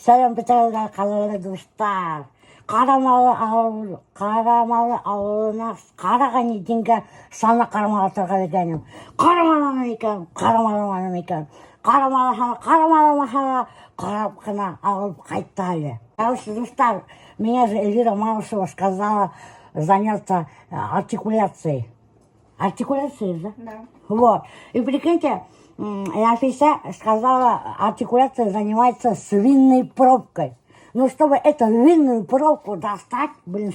Сәлем бітірілген қалалы достар. Қарамалы ауылына қараған еденге саны қарамалы тұрған екенім. Қарамалым екен, қарамалы қарап қана алып қайтты. Короче, достар, меня же Эльвира Малышева сказала заняться артикуляцией. Артикуляцией, да? Да. Вот. И прикиньте, Нафиса сказала, артикуляция занимается с винной пробкой. Но чтобы эту винную пробку достать, мы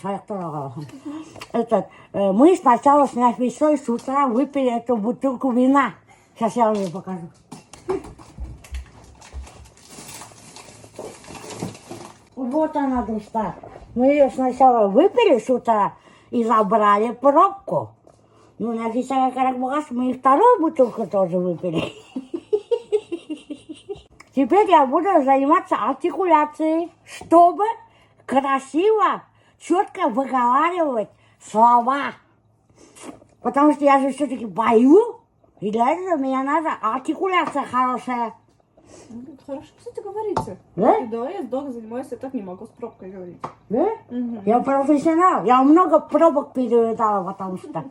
сначала с Нафисой с утра выпили эту бутылку вина. Сейчас я вам ее покажу. Вот она, достар. Мы ее сначала выпили с утра и забрали пробку. Ну, Нафиса как раз мы и вторую бутылку тоже выпили. Теперь я буду заниматься артикуляцией, чтобы красиво, четко выговаривать слова. Потому что я же все-таки пою, и для этого мне надо артикуляция хорошая. Хорошо, кстати, говорите. Да? Да, я долго занимаюсь, я так не могу с пробкой говорить. Да? Я профессионал. Я много пробок перевидала, потому что...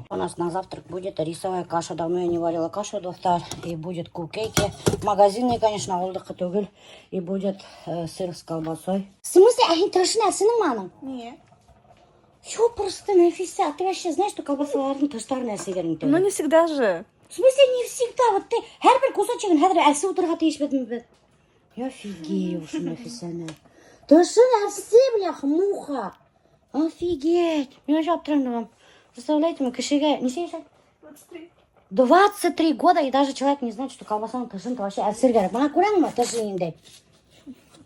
У нас на завтрак будет рисовая каша. Давно я не варила кашу, достар. И будет кукейки. Магазинные, конечно, олдыхы түгел. И будет сыр с колбасой. В смысле, а ташина сыныманың? Нет. Чё просто, Нафиса? Ты вообще знаешь, что колбасалардың таштарына северін Ну, не всегда же. В смысле, не всегда. Вот ты әрбір кусочегін хәдір әлсі отырға тиішпедім бе? Я офигею уж, Нафиса. Ташин әрсе, блях, муха. Офигеть. Мен уже обтрындывам. Представляете, мы кошега... Не сейшай? 23. 23 года, и даже человек не знает, что колбасаның ташин вообще әрсір керек. Мана көрәң ма ташин енді?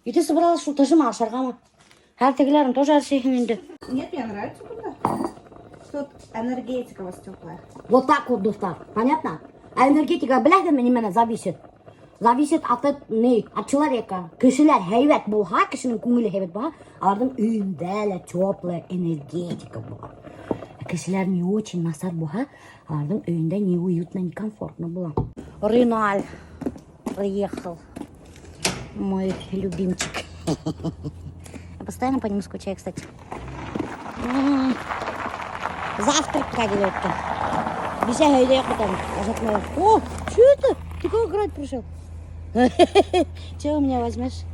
И ты собралась, что ташин ма ашарға ма? Әртегілерін тоже әрсейхін енді. Нет, мне нравится когда. Тут энергетика у вас теплая. Вот так вот, достар. Понятно? А энергетика, блядь, менен зависит. Зависит от человека. Кишилер хейбет булха, кишинин көңілі хейбет булха, алардың үйіндәлі теплая энергетика була. Кишилер не очень насар булха, алардың үйінде не уютно, не комфортно было. Риналь приехал. Мой любимчик. Я постоянно по нему скучаю, кстати. Завтрак как идет-то. Вися гайдех потом. О, что это? Ты как играть пришел? Чего у меня возьмешь?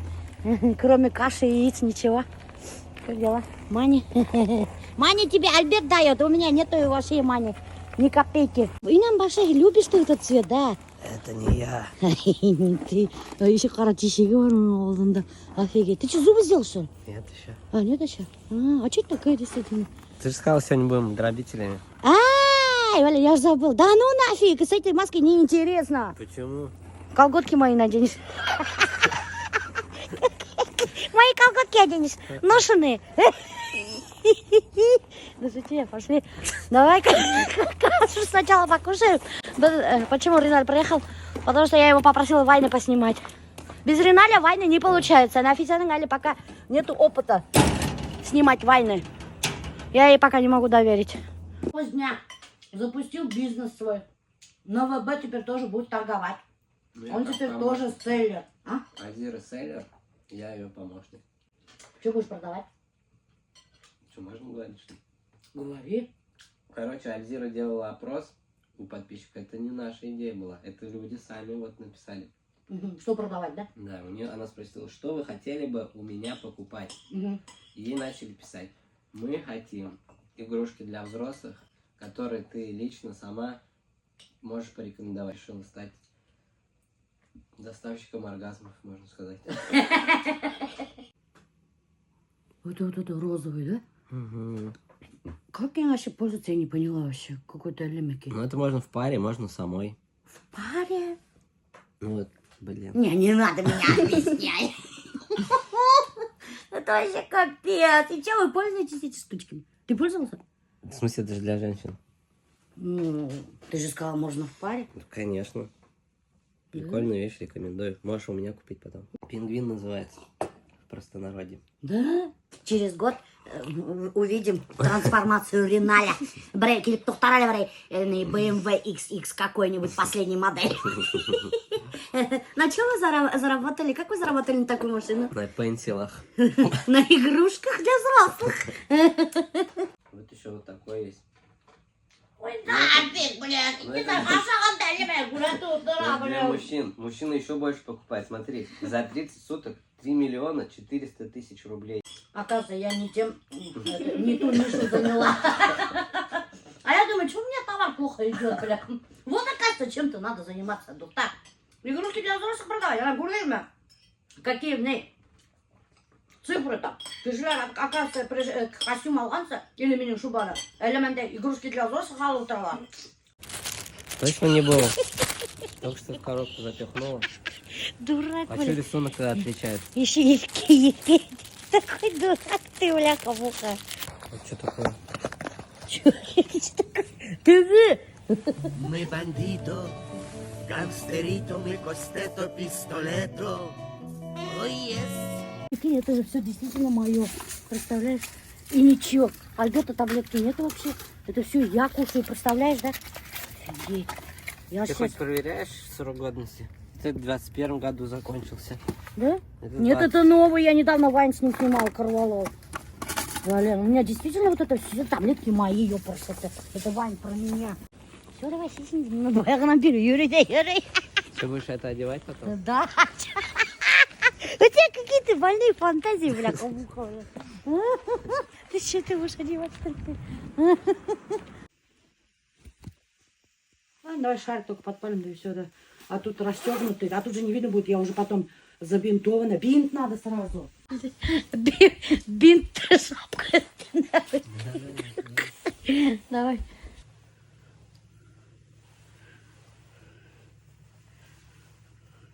Кроме каши и яиц ничего. Как дела? Мани? Мани тебе Альберт дает, у меня нету вообще мани. Ни копейки. И нам Башей, любишь ты этот цвет, да? Это не я. Ты еще каратищи говорил, офигеть. Ты что, зубы сделал, что ли? Нет еще. А, нет еще? А что это такое действительно? Ты же сказал, сегодня будем грабителями. Ай, Валя, я же забыл. Да ну нафиг, с этой маской неинтересно. Почему? Колготки мои наденешь. Мои колготки оденешь. Ношеные. Ну что, пошли. Давай-ка кашу сначала покушаем. Почему Риналь приехал? Потому что я его попросила вайны поснимать. Без Риналя вайны не получается. На официальном гале пока нету опыта снимать вайны. Я ей пока не могу доверить. Поздня. Запустил бизнес свой. На ВБ теперь тоже будет торговать. Он теперь тоже селлер. А? Азира селлер, я ее помощник. Что будешь продавать? Что, можно говорить, что ли? Говори. Короче, Альзира делала опрос у подписчиков. Это не наша идея была. Это люди сами вот написали. Что продавать, да? Да, она спросила, что вы хотели бы у меня покупать. И ей начали писать. Мы хотим игрушки для взрослых, которые ты лично сама можешь порекомендовать. Решила стать доставщиком оргазмов, можно сказать. Вот розовый, да? Угу. Как я вообще пользоваться, я не поняла вообще. Какой-то лемики. Ну, это можно в паре, можно самой. В паре? Ну вот, блин. Не надо меня объяснять. Это вообще капец. И что, вы пользуетесь этими штучками? Ты пользовался? В смысле, это же для женщин? Ну, ты же сказала, можно в паре. Ну, конечно. Прикольную вещь рекомендую. Можешь у меня купить потом. Пингвин называется. В простонародье. Да? Через год увидим трансформацию Риналя. Брейк или кто-то BMW XX какой-нибудь последней модели. На чем вы заработали? Как вы заработали на такую машину? На пенсилах. На игрушках для взрослых. Вот еще вот такой есть. Ой, да, ты, блядь, Ну, не это знаю, же- пошла отдай мне куратуру, Это для блядь. мужчин. Мужчины еще больше покупают. Смотри, за 30 суток 3 миллиона 400 тысяч рублей. Оказывается, я не ту нишу заняла. А я думаю, что у меня товар плохо идет, бля. Вот, оказывается, чем-то надо заниматься. Так, игрушки для взрослых продавать. Она гуляет, какие в ней цифры-то. Кишілер, оказывается, костюм алғанса, или менің шубаны. Элементы игрушки для взрослых алып тұрған. Точно не было? Только что в коробку запихнула. Дурак, А что рисунок отличается? Еще есть такой дурак ты, бляха-муха. Вот что такое? Ты Me bandito, gangsterito, mi costeto, pistoleto. Oh yes. Прикинь, это же все действительно мое. Представляешь? И ничего. Альберта таблетки нет вообще. Это все я кушаю, представляешь, да? Офигеть. Я Ты сейчас... хоть проверяешь срок годности? Ты в 21 году закончился. Да? Это Нет, 20. это новый. Я недавно Вань с ним снимал, Карвалов. Блин, у меня действительно вот это все таблетки мои, ёпрст. Это Вань про меня. Все, давай, сиди. Ну, я наберу. Юрий. Ты будешь это одевать потом? Да. У тебя какие-то больные фантазии, бля, кабуха. Ты что, ты будешь одевать только? Ладно, давай шарик только подпалим, да и все, да. А тут расстегнутый, а тут же не видно будет, я уже потом забинтована. Бинт надо сразу. Бинт, шапка. Давай.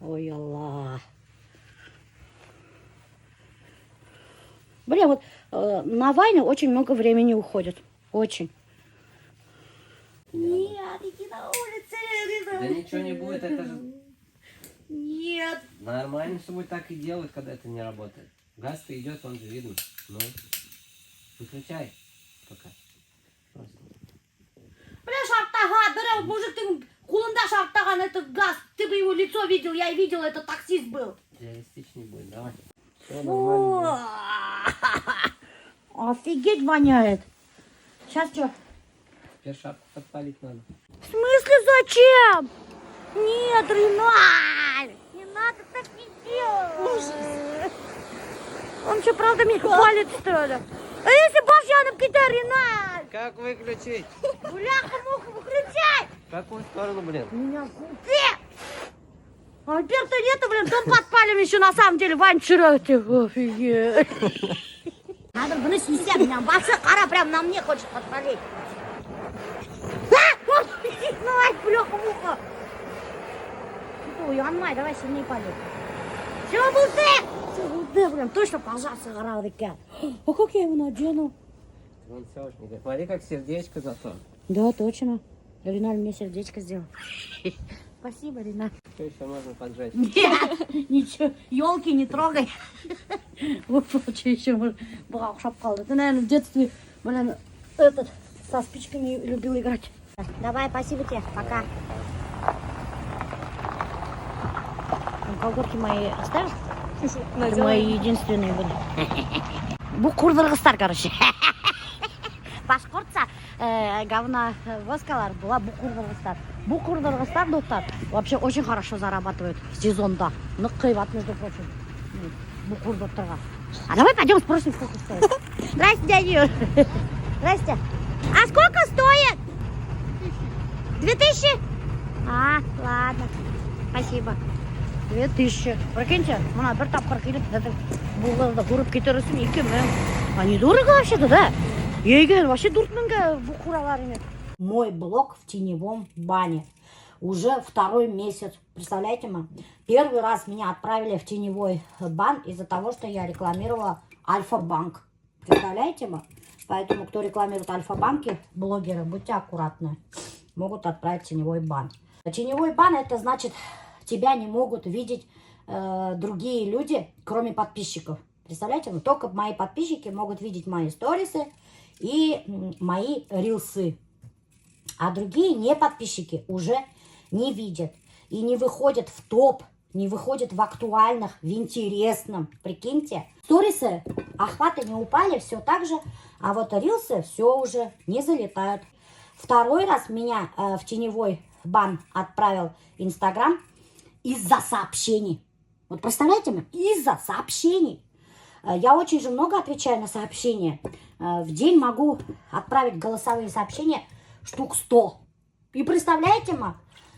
Ой, Аллах. Бля, вот на Вайне очень много времени уходит. Очень. Нет, иди на улице. Да ничего не будет, это же Нет. нормально все будет так и делать, когда это не работает. Газ-то идет, он же видно. Ну, выключай пока. Просто. Бля, шартага, бля, мужик, ты кулында шартаган этот газ. Ты бы его лицо видел, я и видел, это таксист был. Реалистичнее будет, давай. Все Фу. нормально. Офигеть воняет. Сейчас что? Теперь шапку подпалить надо. В смысле зачем? Нет, Реналь! Не надо так не делать. Он что, правда меня палит, что ли? А если башьяном кидай, Реналь? Как выключить? Бляха-муха, выключай! В какую сторону, блин? Меня ты! Альберта нету, блин, дом подпалим еще на самом деле. Вань, вчера ты, офигеть. Надо бы снести меня. Вообще кора прям на мне хочет подпалить. Ай, бляха-муха. Ой, Янмай, давай сильнее палить. Все будет, блин, точно пожарся гора река. А как я его надену? Вон сёшник. Смотри, как сердечко зато. Да, точно. Реналь мне сердечко сделал. Спасибо, Реналь. Что еще можно поджечь? Нет, ничего, елки не трогай. Вот что еще можно. Шапкал. Ты, наверное, в детстве, блин, со спичками любил играть. Давай, спасибо тебе, пока. Колготки мои оставишь? Это мои единственные были. Букурдыргыздар, короче. Башкортца говна воскалар была букурдыргыздар. Букурдыргыздар, доктор, вообще очень хорошо зарабатывают в сезонда. Ныккайват, между прочим. Букурдырга. А давай пойдем спросим, сколько стоит. Здрасте, дядя Юр. Здрасте. А сколько стоит? 2000? А, ладно. Спасибо. 2000. Прикиньте, мына бір тапқыр келіп, бұл көріп кетерсің екен. Они дорого вообще-то, да? Я вообще дуртманга бухураларыми. Мой блог в теневом бане. Уже второй месяц. Представляете, мы? Первый раз меня отправили в теневой бан из-за того, что я рекламировала Альфа-банк. Представляете, мы? Поэтому, кто рекламирует Альфа-банки, блогеры, будьте аккуратны. Могут отправить в теневой бан. Теневой бан, это значит, тебя не могут видеть другие люди, кроме подписчиков. Представляете, ну, только мои подписчики могут видеть мои сторисы и мои рилсы. А другие не подписчики уже не видят. и не выходит в топ, не выходит в актуальных, в интересном. Прикиньте. Сторисы, охваты не упали, все так же, а вот рилсы все уже не залетают. Второй раз меня в теневой бан отправил Инстаграм из-за сообщений. Вот представляете мне? Из-за сообщений. Я очень же много отвечаю на сообщения. В день могу отправить голосовые сообщения штук 100. И представляете, ма?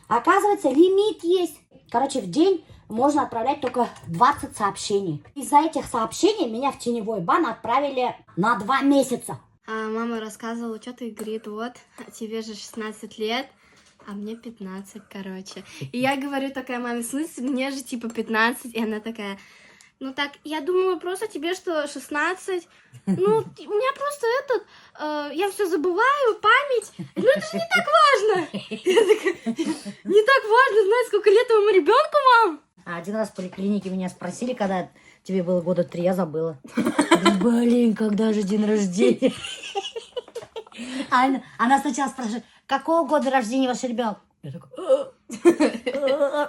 Оказывается, лимит есть. Короче, в день можно отправлять только 20 сообщений. Из-за этих сообщений меня в теневой бан отправили на 2 месяца. А мама рассказывала, что-то и говорит, вот, тебе же 16 лет, а мне 15, короче. И я говорю такая маме, в смысле, мне же типа 15, и она такая, ну так, я думала просто тебе, что 16, ну, у меня просто я все забываю, память, ну это же не так важно. Я такая, не так важно знать, сколько лет твоему ребенку, мам. Один раз в поликлинике меня спросили, когда тебе было года 3, я забыла. Блин, когда же день рождения? Она сначала спрашивает, какого года рождения ваш ребенок? Я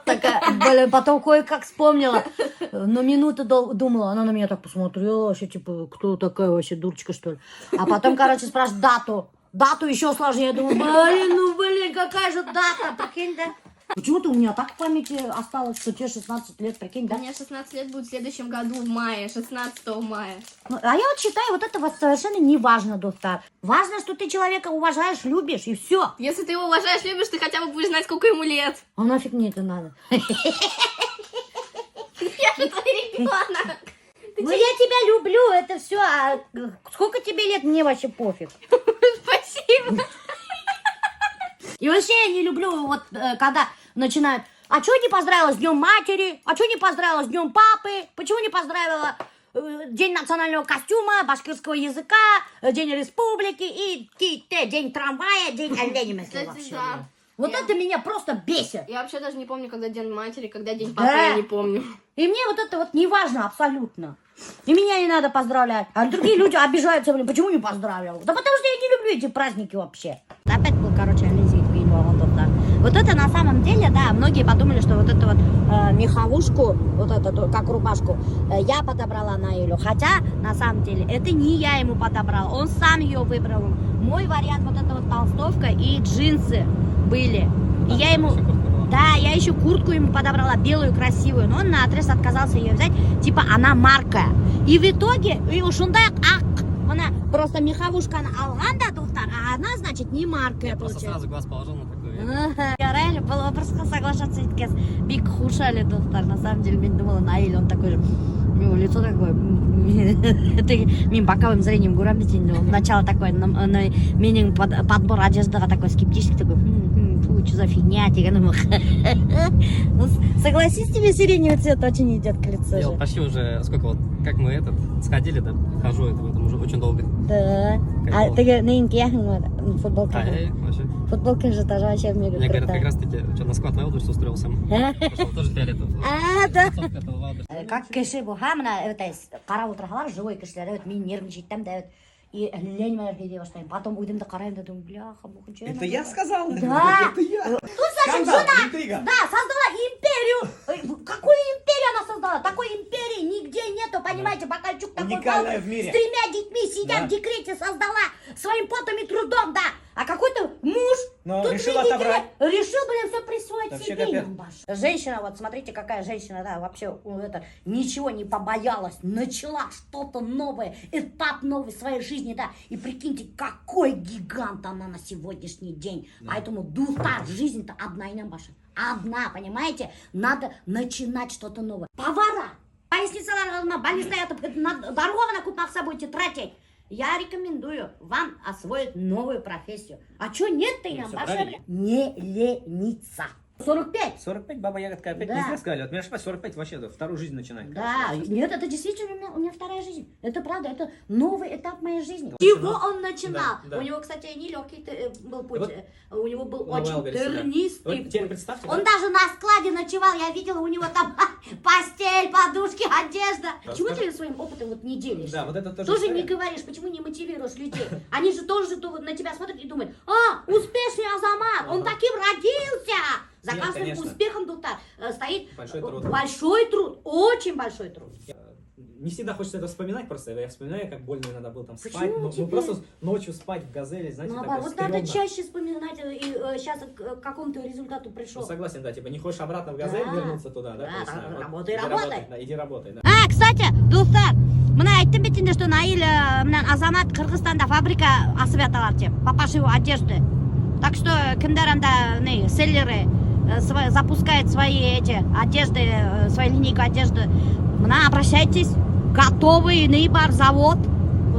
такая, блин, потом кое-как вспомнила. Но минуту думала, она на меня так посмотрела, вообще, типа, кто такая вообще, дурочка, что ли? А потом, короче, спрашивает дату. Дату еще сложнее. Я думаю, блин, какая же дата, прикинь, да? Почему-то у меня так в памяти осталось, что тебе 16 лет, прикинь, да? Мне 16 лет будет в следующем году, в мае, 16 мая. Ну, а я вот считаю, вот это вот совершенно не важно, доктор. Важно, что ты человека уважаешь, любишь, и все. Если ты его уважаешь, любишь, ты хотя бы будешь знать, сколько ему лет. А нафиг мне это надо? Я же твой ребенок. Ну, я тебя люблю, это все. А сколько тебе лет, мне вообще пофиг. Спасибо. И вообще я не люблю, вот когда начинают, а что не поздравила с Днем Матери, а что не поздравила с Днем Папы, почему не поздравила День национального костюма, башкирского языка, День Республики и День трамвая, День оленя. Кстати, да. Вот это меня просто бесит. Я вообще даже не помню, когда День матери, когда День Да. папы, я не помню. И мне вот это вот не важно абсолютно. И меня не надо поздравлять. А другие люди обижаются, блин, почему не поздравил? Да потому что я не люблю эти праздники вообще. Опять был, короче, вот это на самом деле, да, многие подумали, что вот эту вот меховушку, вот эту, как рубашку, я подобрала на Илю. Хотя, на самом деле, это не я ему подобрала, он сам ее выбрал. Мой вариант, вот эта вот толстовка и джинсы были. И я ему... Да, я еще куртку ему подобрала, белую, красивую, но он наотрез отказался ее взять, типа она марка. И в итоге, и уж он так, она просто меховушка, она алганда, доктор, а она, значит, не марка. Я просто сразу глаз положил на такую. Реально, было просто соглашаться, и биг хушали, доктор, на самом деле, я думала, Наиль, он такой же, у него лицо такое, мен боковым зрением көрем, начало такое, менің подбор одеждаға такой скептический, такой, что за фигня, согласись, тебе сиреневый цвет очень идет к лицу. Я вот почти уже, сколько вот, как мы сходили, да, хожу это в этом уже очень долго. Да. А ты футболка? Вообще. Футболка же тоже вообще мега Мне говорят, крутая. как раз таки, что на склад Вайлдерс устроился. Пошел тоже фиолетовый. Да. Этого Вайлдерса. Как кеше болса, мына қарап отырғалар, живой кешелер, мен нервничать там, да, и лень моя видео баштаймын. Потом уйдем да қараймын, да думаю, бляха, муха, что Это я сказал? Да. Это я. Тут, значит, Скандал, жена, интрига. да, создала империю. Какую империю она создала? Такой империи нигде нету, понимаете? Бакальчук такой Уникальная палка в мире. с 3 детьми сидят Да. в декрете, создала своим потом и трудом, да. А какой-то муж Но тут, решил видите ли, отобрать. решил, блин, все присвоить Вообще себе. капец. ебаш. Женщина, вот смотрите, какая женщина, да, вообще ничего не побоялась, начала что-то новое, этап новый в своей жизни, да. И прикиньте, какой гигант она на сегодняшний день. Поэтому дута, жизнь-то одна и баша. Одна, понимаете? Надо начинать что-то новое. Повара! Поясницаларына больницада ятып, дороганы көп ақша будете тратить. Я рекомендую вам освоить новую профессию. А чё нет-то, Ну, Инам? всё Вообще, правильно. не лениться. 45. 45, баба Ягодка опять Да. не зря сказали. Вот меня 45 вообще вторую жизнь начинает. Да, нет, это действительно у меня вторая жизнь. Это правда, это новый этап моей жизни. Чего он начинал? Да, да. У него, кстати, нелегкий был путь. Вот у него был на очень Wildberries, да. тернистый Вот теперь путь. представьте, Он да? даже на складе ночевал, я видела, у него там постель, подушки, одежда. Да, Чего скажи. ты своим опытом вот не делишься? Да, вот это тоже Тоже история. не говоришь, почему не мотивируешь людей? Они же тоже вот на тебя смотрят и думают, а, успешный Азамат, он таким родился. За Нет, каждым конечно. успехом, Тухтар, стоит Большой труд. большой труд, очень большой труд. Не всегда хочется это вспоминать, просто я вспоминаю, как больно иногда было там спать. Почему Ну, тебе? просто ночью спать в газели, знаете, Наоборот, такое вот надо стрёмно. чаще вспоминать, и сейчас к какому-то результату Ну, пришел. согласен, да, типа не хочешь обратно в газель Да. вернуться туда, да? Да, то есть, да, вот, работай, иди работай. работай, да, иди работай, да. Кстати, достар, мына айттым бит инде, что Наил менен Азамат Кыргызстанда фабрика асып аталар деп, по пошиву одежды. Так что кимдер анда селлеры запускают свои эти одежды, свои линейку одежды. Мына обращайтесь, готовый бар завод,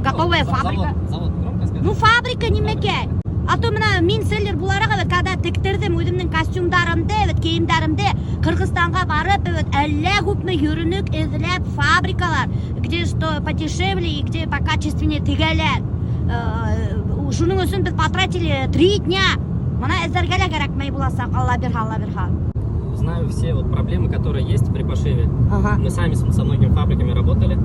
готовая фабрика. Завод, громко скажи. Ну фабрика немеке. А то мына мен селлер буларга когда тиктирдим өзүмдүн костюмдарымды, кийимдеримди Кыргызстанга барып, эле күпмү жүрүнүк излеп фабрикалар, где что подешевле и где покачественнее тигелер. Шунун үчүн биз потратили 3 дня. Мына эзерге эле керекмей буласа, Алла бирха. Знаю все вот проблемы, которые есть при пошиве. Ага. Мы сами со многими фабриками работали.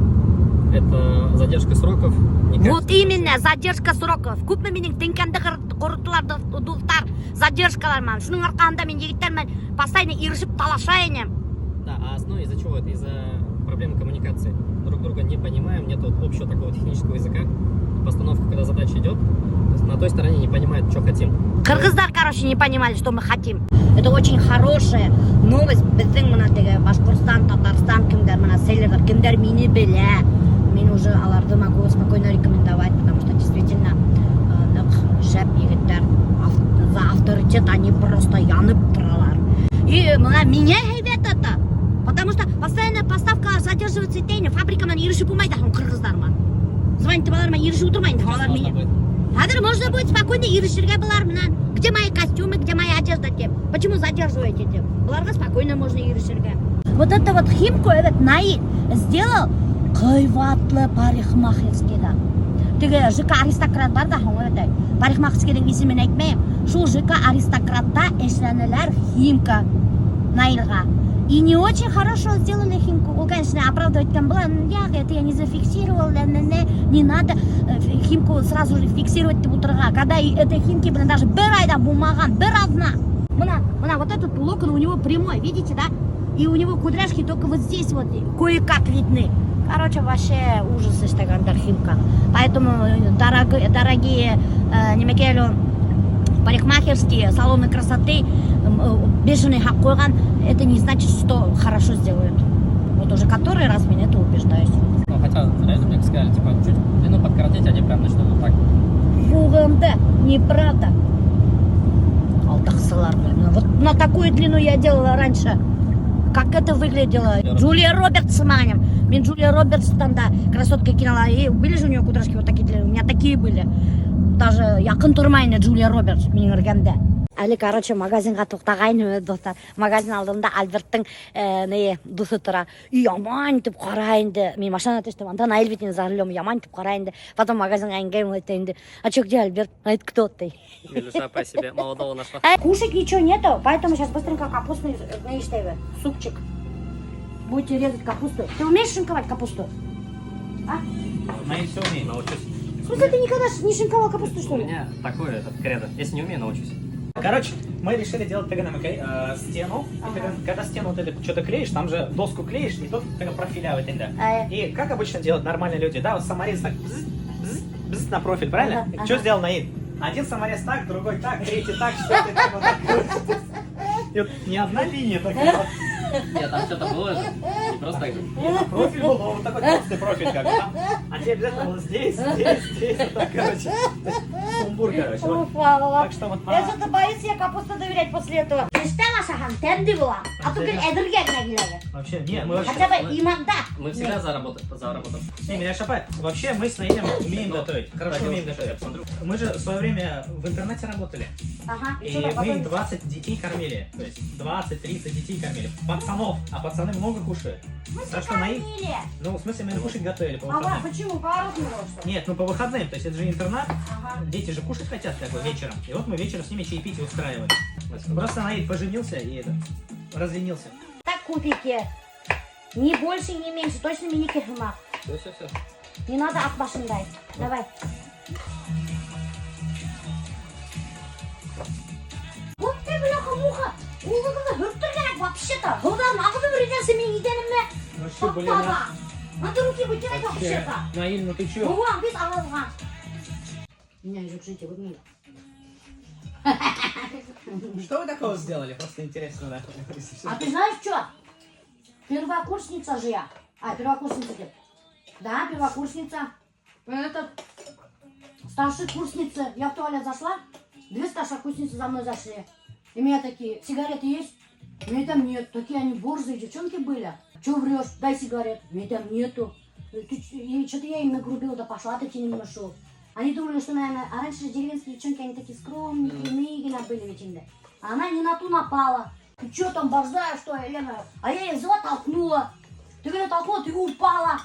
Это задержка сроков. Вот именно, задержка сроков. Күпме менин теңкемди курутулар достар, задержкалар мен. Шунун аркасында мен жигиттермен постоянно иришип талашайын. Да, а основа из-за чего? Это из-за проблемы коммуникации. Друг друга не понимаем, нет вот общего такого технического языка. Постановка, когда задача идет, то есть на той стороне не понимает, что хотим. Кыргыздар, короче, не понимали, что мы хотим. Это очень хорошая новость. Биздин мына теге Башкортостан, Татарстан кимдер мына селлерлер, кимдер мени биле. Мен уже аларды могу спокойно рекомендовать, потому что действительно шеп егиттер за авторитет они просто янып туралар. И мына меня хейбет это. Потому что постоянно поставка задерживается дейін, фабрикадан иришип булмайды кыргыздарман. Звонит баларыма иришип утурмайын, балар меня. Хадыр можно будет спокойно ириширге булар менен. Где мои костюмы, где моя одежда деп. Почему задерживаете деп? Буларга спокойно можно ириширге. Вот это вот химку этот Наил сделал кыйбатлы парикмахерский да. Теге ЖК аристократ бар да, андай парикмахерскийдин исимин айтпайм. Шу ЖК аристократта эшленелер химка Наилга. И не очень хорошо сделали химку. Он, конечно, оправдывать там было, это я не зафиксировал, не надо химку сразу же фиксировать утрога. Когда этой химки, блин, даже бір айда бумаган, бір одна. Мына, вот этот локон у него прямой, видите, да? И у него кудряшки только вот здесь вот кое-как видны. Короче, вообще ужас из такая химка. Поэтому, дорогие немекелю, парикмахерские, салоны красоты, бешеный хак койган, это не значит, что хорошо сделают. Вот уже который раз меня это убеждаюсь. Ну, хотя, реально мне сказали, типа, чуть длину подкоротить, они прям начнут вот так. Фугамда, неправда. Алтахсалар, блин. Вот на такую длину я делала раньше. Как это выглядело? Джулия Робертс манем. Мен Джулия Робертс там, да, красотка кинула. И были же у нее кудряшки вот такие длинные? У меня такие были. Даже якын турмайны Джулия Робертс менің ыргамда. Әлі, короче, магазинға тоқтағайын, достар. Магазин алдында Альберттің досы тұра. И яман деп қарайынды. Мен машина тештім, анда Наил бетіне за рулем, яман деп қарайынды. Потом магазинға айнгайым айтайынды. А чё, где Альберт? А это кто ты? Милюша по себе молодого нашла. Кушать ничего нету, поэтому сейчас быстренько капустный супчик. Будете резать капусту. Ты умеешь шинковать капусту? А? Мои все умеют. Научусь. В смысле, ты никогда не шинковал капусту, что У ли? меня такое этот кредо. Если не умею, научусь. Короче, мы решили делать стену. И когда стену вот это что-то клеишь, там же доску клеишь, и тут профилявит иногда. И как обычно делают нормальные люди, да, вот саморез так бз на профиль, правильно? Ага, Что ага. сделал Наид? Один саморез так, другой так, третий так, четвертый так, вот так. И вот не одна линия такая вот. Нет, там что-то было, не просто так. Профиль был, вот такой толстый профиль как бы, да? А тебе обязательно было здесь, вот так, короче. Сумбур, короче. Вот. Так что вот... Я что-то боюсь я капусту доверять после этого. Представила, Шахан, тенди была. А то теперь эдерге гнагиляли. Вообще, нет, мы вообще... Хотя бы иногда. Мы всегда заработаем. Не, меня шапает. Вообще мы с Наилем умеем готовить. Хорошо умеем готовить. Мы же в свое время в интернете работали. Ага, И что там мы потом? 20 детей кормили. То есть 20-30 детей кормили. Пацанов. А пацаны много кушают. Так что Наиль... Ну, в смысле, мы кушать готовили по Ага, выходным. почему? По-разному что? Нет, ну по выходным. То есть это же интернат. Ага. Дети же кушать хотят как бы вечером. И вот мы вечером с ними чаепитие устраивали. Просто Наиль поженился и разленился. Так, кубики. Ни больше, ни меньше. Точно мини-кефима. Все. Не надо от машин дай. Давай. Вот ты, бляха-муха. Oğlum hırttır gerek вообще-то. Buradan ağzını vereceksin benim gidenimle. Вообще, блин, Baba. Надо руки вытирать вообще-то. Наиль, ну ты чё? Уlan biz ağzına. Меня изучите, вот мне. Что вы такого сделали? Просто интересно, да. А ты знаешь что? Первокурсница же я. Первокурсница где? Да, первокурсница. Этот, старшая курсница. Я в туалет зашла, 2 старшекурсницы за мной зашли. И меня такие, сигареты есть? Меня там нет. Такие они борзые девчонки были. Че врешь? Дай сигарет. Меня там нету. И что-то я им нагрубила, да пошла, ты не нашел. Они думали, что, наверное, а раньше деревенские девчонки, они такие скромненькие, мигели были ведь иногда. А она не на ту напала. Ты что там, борзая, что ли, Лена? А я ее взяла, толкнула. Ты меня толкнула, ты упала.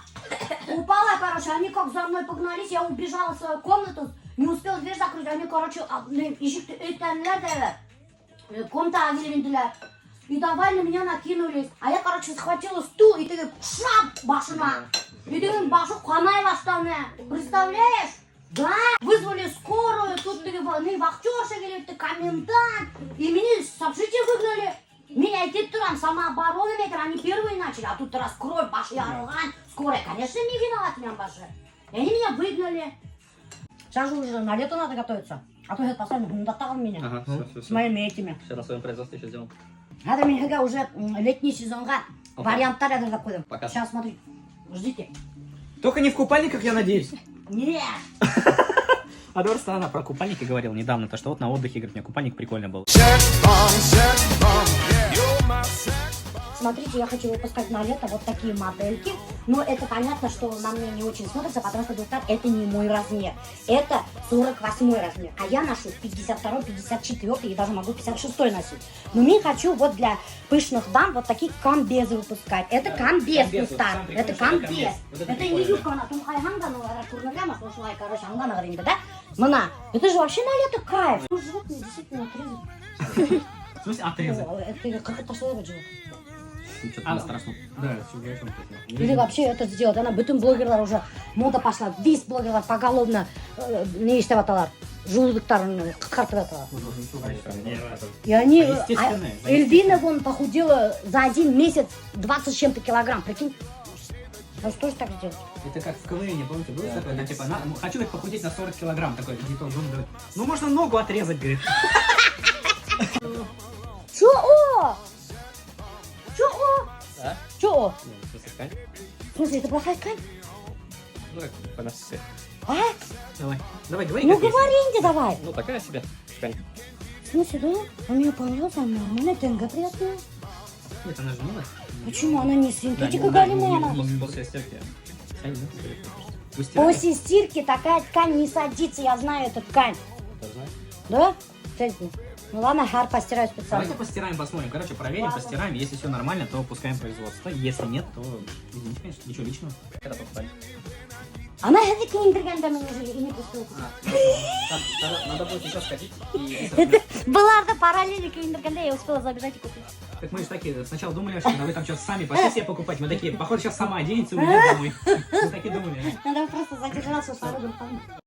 Упала, короче, они как за мной погнались, я убежала в свою комнату, не успела дверь закрыть, они, короче, комната агилевинтиля. И давай на меня накинулись. А я, короче, схватила стул, и ты шап, башина. И ты башу ханай баштаны. Представляешь? Да, вызвали скорую, тут вахтерша, говорит, комендант. И меня с общежития выгнали. Меня идти турам самообороны, они первые начали, а тут раскрой, баши, арган. Скорая, конечно, не виноват меня, баши. И они меня выгнали. Сейчас же уже на лето надо готовиться. А то этот пацан дотал меня. Ага, все. С моими этими. Все на своем производстве еще сделаем. Надо мне уже летний сезонга. Вариант рядом закудим. Пока. Сейчас смотри. Ждите. Только не в купальниках, я надеюсь. Нет. А Дорста, она про купальники говорила недавно, то что вот на отдыхе, говорит, у меня купальник прикольный был. Смотрите, я хочу выпускать на лето вот такие модельки. Но это понятно, что на мне не очень смотрится, потому что это не мой размер. Это 48 размер. А я ношу 52, 54 и даже могу 56 носить. Но мне хочу вот для пышных дам вот такие комбезы выпускать. Это комбез, Густав. Это комбез. Это не юбка, она там хайханга, но курнагама, слушала, короче, ангана говорит, да? Мана, это же вообще на лето кайф. Ну, животные действительно отрезать. В смысле, отрезать? Это как это что делать? Что-то страшно. Да, все, Или вообще это сделать. Она bütün блогерлар уже мода пошла. Весь блогерлар поголовно не иштеваталар. Жулдыктарын кыскартываталар. И они... Естественно. Эльвина вон похудела за 1 месяц 20 с чем-то килограмм. Прикинь? Ну что же так сделать? Это как в КВН, помните, было такое? Она, типа, хочу говорит, похудеть на 40 килограмм. Такой, иди тоже, он говорит, ну можно ногу отрезать, говорит. Чё? Чё? Да? Чё? Ну, ткань. В смысле, это плохая ткань? Ну, как по нашей. А? Давай, говори, Ну как есть. говорите давай. Ну, такая себе ткань. В смысле, да? Мне понравилась, она нормальная, ТНГ приятная. Нет, она же милая. Почему? Она не синтетика Да, галимая, она... После стирки. Ткань, да, скорее всего. Вы стирали? После стирки такая ткань не садится, я знаю эту ткань. Тоже знаешь? Да? Кстати, ну ладно, хар постираю специально. Давайте постираем, посмотрим. Короче, проверим, Ладно. постираем. Если все нормально, то пускаем производство. Если нет, то извините, конечно, ничего личного. Когда покупали? Она это киндергенда меня уже и не пустила. Надо будет еще сходить и... Это была да параллели киндергенда, я успела забежать и купить. Так мы же такие сначала думали, что вы там что-то сами пошли себе покупать. Мы такие, походу, сейчас сама оденется и уйдет домой. Мы такие думали. Надо просто задержаться с народом.